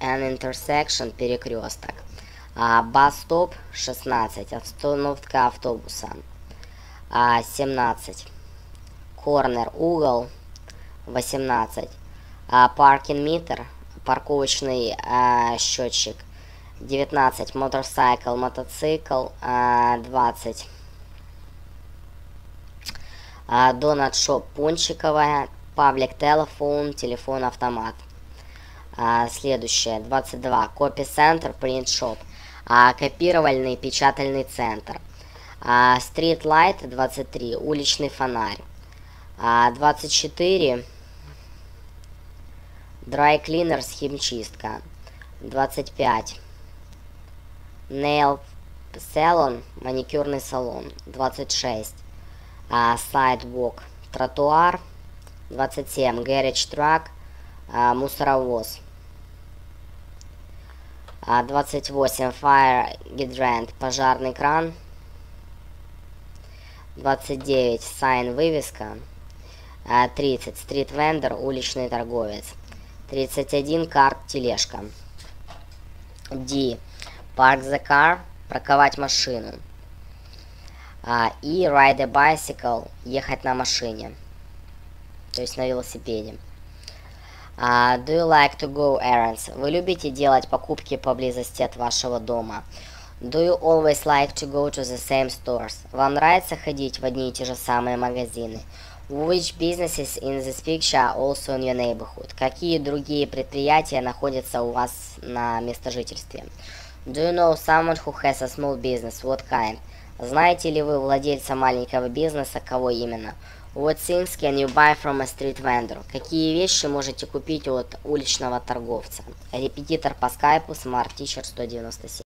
an intersection, перекресток. Bus stop 16, остановка автобуса. 17. Corner, угол 18. Parking meter, парковочный счетчик 19. Motorcycle, мотоцикл 20. Donut shop, пончиковая. Public telephone, телефон-автомат. Следующее, 22. Copy center, print shop, копировальный печатальный центр. Street light 23, уличный фонарь. 24. Dry cleaners, химчистка. 25. Nail salon, маникюрный салон. 26. Sidewalk, тротуар. 27. Garage truck, мусоровоз. 28. Fire hydrant, пожарный кран. 29. Sign, вывеска. 30. Street vendor, уличный торговец. 31. Карт, тележка. D. Park the car, парковать машину. И ride a bicycle, ехать на машине, то есть на велосипеде. Do you like to go errands? Вы любите делать покупки поблизости от вашего дома? Do you always like to go to the same stores? Вам нравится ходить в одни и те же самые магазины? Which businesses in this picture are also in your neighborhood? Какие другие предприятия находятся у вас на местожительстве? Do you know someone who has a small business? What kind? Знаете ли вы владельца маленького бизнеса? Кого именно? What things can you buy from a street vendor? Какие вещи можете купить от уличного торговца? Репетитор по скайпу, Smart Teacher 197.